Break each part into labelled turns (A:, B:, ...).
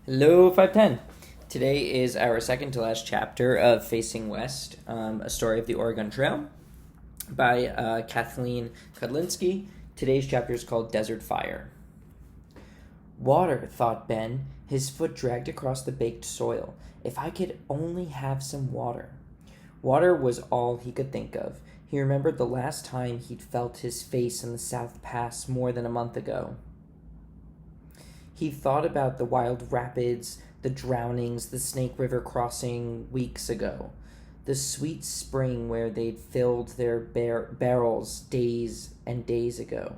A: Hello, 510. Today is our second to last chapter of Facing West, a story of the Oregon Trail by Kathleen Kudlinski. Today's chapter is called Desert Fire. Water, thought Ben, his foot dragged across the baked soil. If I could only have some water. Water was all he could think of. He remembered the last time he'd felt his face in the South Pass more than a month ago. He thought about the wild rapids, the drownings, the Snake River crossing weeks ago, the sweet spring where they'd filled their barrels days and days ago.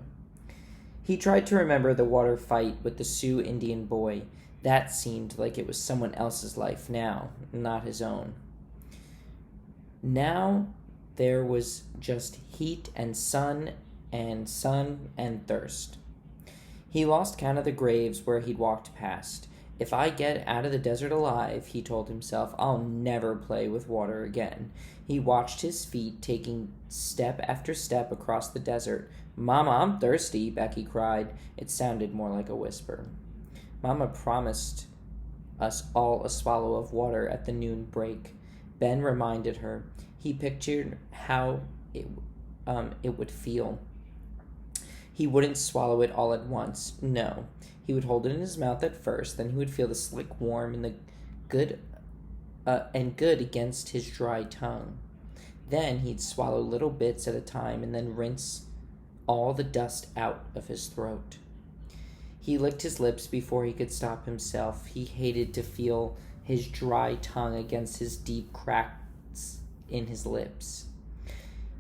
A: He tried to remember the water fight with the Sioux Indian boy. That seemed like it was someone else's life now, not his own. Now there was just heat and sun and thirst. He lost count of the graves where he'd walked past. If I get out of the desert alive, he told himself, I'll never play with water again. He watched his feet taking step after step across the desert. Mama, I'm thirsty, Becky cried. It sounded more like a whisper. Mama promised us all a swallow of water at the noon break. Ben reminded her. He pictured how it would feel. He wouldn't swallow it all at once. No. He would hold it in his mouth at first, then he would feel the slick warm and the good against his dry tongue. Then he'd swallow little bits at a time and then rinse all the dust out of his throat. He licked his lips before he could stop himself. He hated to feel his dry tongue against his deep cracks in his lips.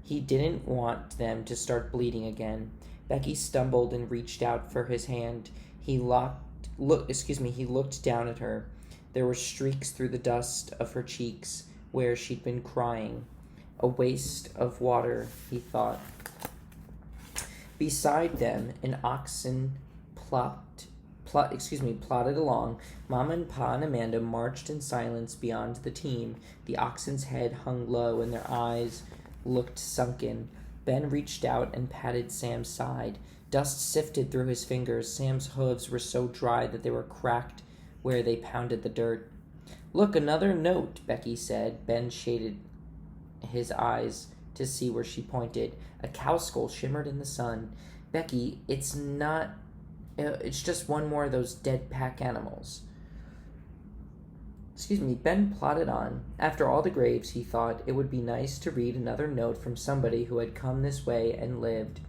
A: He didn't want them to start bleeding again. Becky stumbled and reached out for his hand. He looked down at her. There were streaks through the dust of her cheeks where she'd been crying. A waste of water, he thought. Beside them, an oxen plodded along. Mama and Pa and Amanda marched in silence beyond the team. The oxen's head hung low and their eyes looked sunken. Ben reached out and patted Sam's side. Dust sifted through his fingers. Sam's hooves were so dry that they were cracked where they pounded the dirt. Look, another note, Becky said. Ben shaded his eyes to see where she pointed. A cow skull shimmered in the sun. Becky, it's just one more of those dead pack animals. Ben plodded on. After all the graves, he thought, it would be nice to read another note from somebody who had come this way and lived.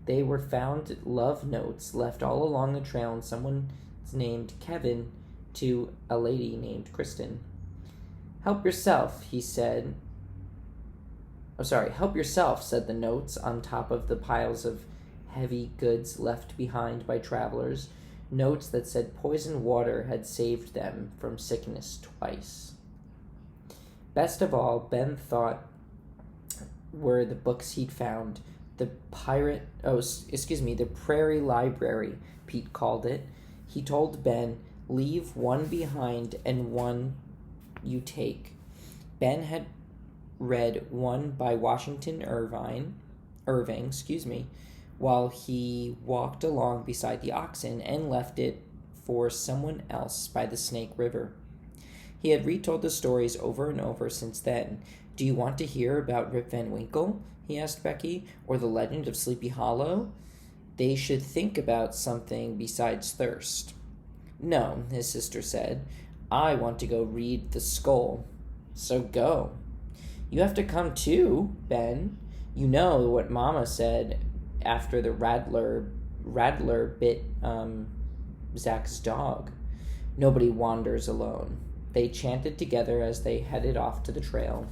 A: They were found love notes left all along the trail, and someone named Kevin to a lady named Kristen. Help yourself, said the notes on top of the piles of heavy goods left behind by travelers. Notes that said poison water had saved them from sickness twice. Best of all, Ben thought, were the books he'd found. The Prairie Library, Pete called it. He told Ben, leave one behind and one you take. Ben had read one by Washington Irving, while he walked along beside the oxen and left it for someone else by the Snake River. He had retold the stories over and over since then. Do you want to hear about Rip Van Winkle? He asked Becky. Or the legend of Sleepy Hollow? They should think about something besides thirst. No, his sister said. I want to go read The Skull. So go. You have to come too, Ben. You know what Mama said after the rattler bit Zach's dog. Nobody wanders alone. They chanted together as they headed off to the trail.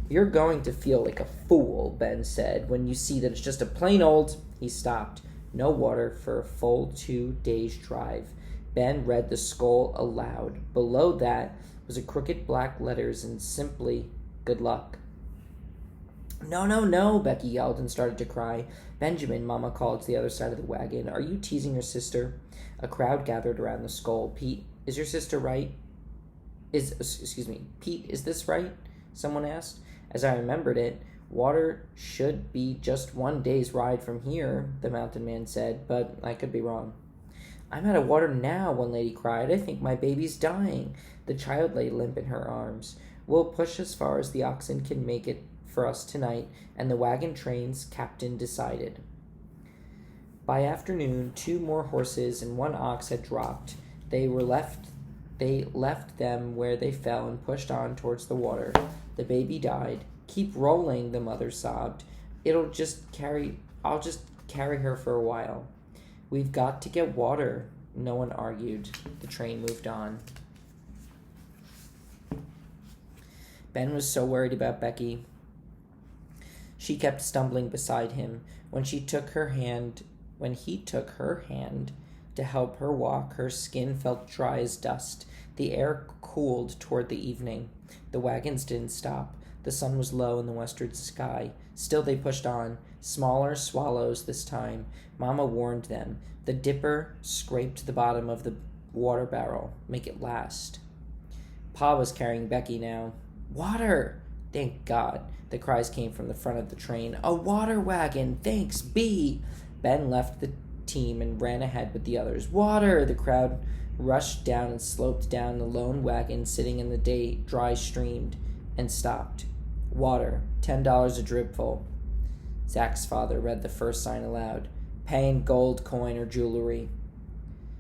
A: You're going to feel like a fool, Ben said, when you see that it's just a plain old... He stopped. No water for a full 2 days' drive. Ben read The Skull aloud. Below that was a crooked black letters and simply, good luck. No, Becky yelled and started to cry. Benjamin, Mama called to the other side of the wagon. Are you teasing your sister? A crowd gathered around the skull. Pete, is your sister right? Pete, is this right? Someone asked. As I remembered it, water should be just 1 day's ride from here, the mountain man said, but I could be wrong. I'm out of water now, one lady cried. I think my baby's dying. The child lay limp in her arms. We'll push as far as the oxen can make it for us tonight, and the wagon train's captain decided. By afternoon, 2 more horses and 1 ox had dropped. They left them where they fell and pushed on towards the water. The baby died. Keep rolling, the mother sobbed. I'll just carry her for a while. We've got to get water. No one argued. The train moved on. Ben was so worried about Becky. She kept stumbling beside him. When he took her hand to help her walk, her skin felt dry as dust. The air cooled toward the evening. The wagons didn't stop. The sun was low in the western sky. Still they pushed on, smaller swallows this time. Mama warned them. The dipper scraped the bottom of the water barrel. Make it last. Pa was carrying Becky now. Water! Thank God. The cries came from the front of the train. A water wagon! Thanks, B! Ben left the team and ran ahead with the others. Water! The crowd rushed down and sloped down the lone wagon sitting in the dry stream and stopped. Water, $10 a dripful. Zach's father read the first sign aloud. Pay in gold, coin, or jewelry.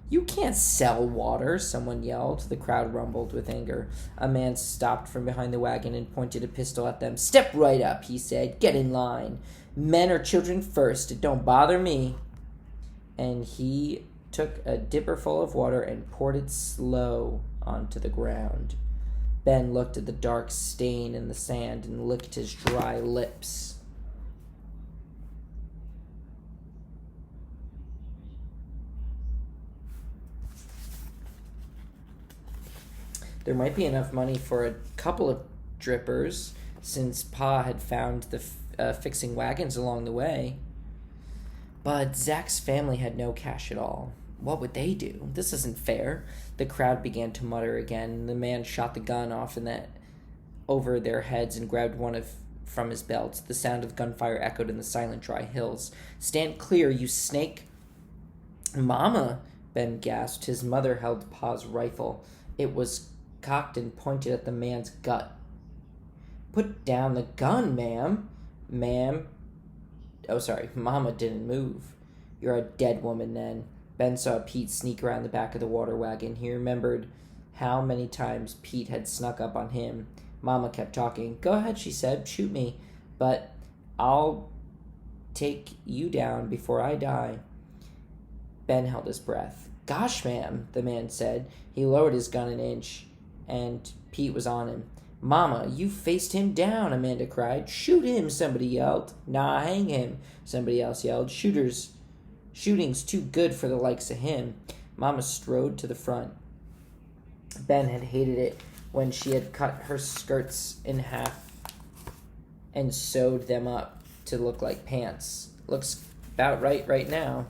A: You can't sell water, someone yelled. The crowd rumbled with anger. A man stopped from behind the wagon and pointed a pistol at them. Step right up, he said. Get in line. Men or children first. It don't bother me. And he took a dipper full of water and poured it slow onto the ground. Ben looked at the dark stain in the sand and licked his dry lips. There might be enough money for a couple of drippers, since Pa had found the fixing wagons along the way. But Zach's family had no cash at all. What would they do? This isn't fair. The crowd began to mutter again. The man shot the gun off over their heads and grabbed one from his belt. The sound of gunfire echoed in the silent, dry hills. Stand clear, you snake! Mama! Ben gasped. His mother held Pa's rifle. It was cocked and pointed at the man's gut. Put down the gun, ma'am. Ma'am. Oh, sorry. Mama didn't move. You're a dead woman then. Ben saw Pete sneak around the back of the water wagon. He remembered how many times Pete had snuck up on him. Mama kept talking. Go ahead, she said. Shoot me. But I'll take you down before I die. Ben held his breath. Gosh, ma'am, the man said. He lowered his gun an inch, and Pete was on him. Mama, you faced him down, Amanda cried. Shoot him, somebody yelled. Nah, hang him, somebody else yelled. Shooting's too good for the likes of him. Mama strode to the front. Ben had hated it when she had cut her skirts in half and sewed them up to look like pants. Looks about right now.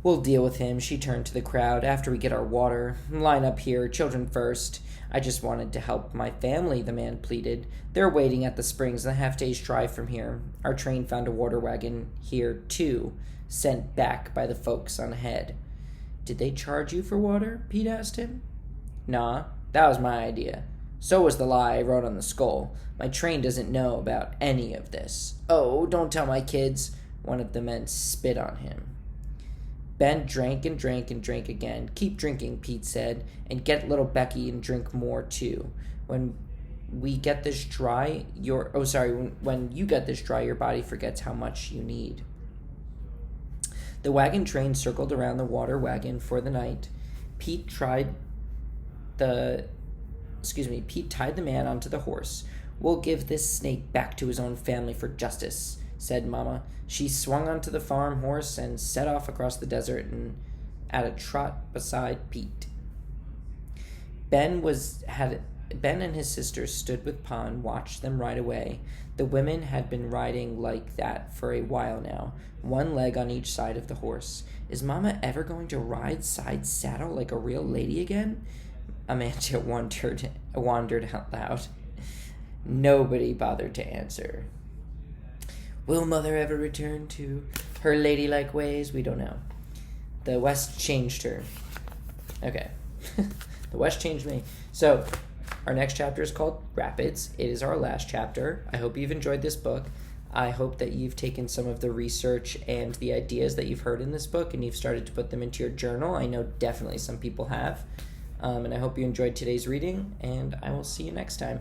A: We'll deal with him, she turned to the crowd, after we get our water. Line up here, children first. I just wanted to help my family, the man pleaded. They're waiting at the springs a half-day's drive from here. Our train found a water wagon here, too, sent back by the folks on ahead. Did they charge you for water? Pete asked him. Nah, that was my idea. So was the lie I wrote on the skull. My train doesn't know about any of this. Oh, don't tell my kids. One of the men spit on him. Ben drank and drank and drank again. Keep drinking, Pete said, and get little Becky and drink more too. When you get this dry, your body forgets how much you need. The wagon train circled around the water wagon for the night. Pete tied the man onto the horse. We'll give this snake back to his own family for justice, said Mama. She swung onto the farm horse and set off across the desert and at a trot beside Pete. Ben and his sister stood with Pa and watched them ride away. The women had been riding like that for a while now, one leg on each side of the horse. Is Mama ever going to ride side saddle like a real lady again? Amanda wandered out loud. Nobody bothered to answer. Will Mother ever return to her ladylike ways? We don't know. The West changed her. Okay. The West changed me. So, our next chapter is called Rapids. It is our last chapter. I hope you've enjoyed this book. I hope that you've taken some of the research and the ideas that you've heard in this book and you've started to put them into your journal. I know definitely some people have. And I hope you enjoyed today's reading, and I will see you next time.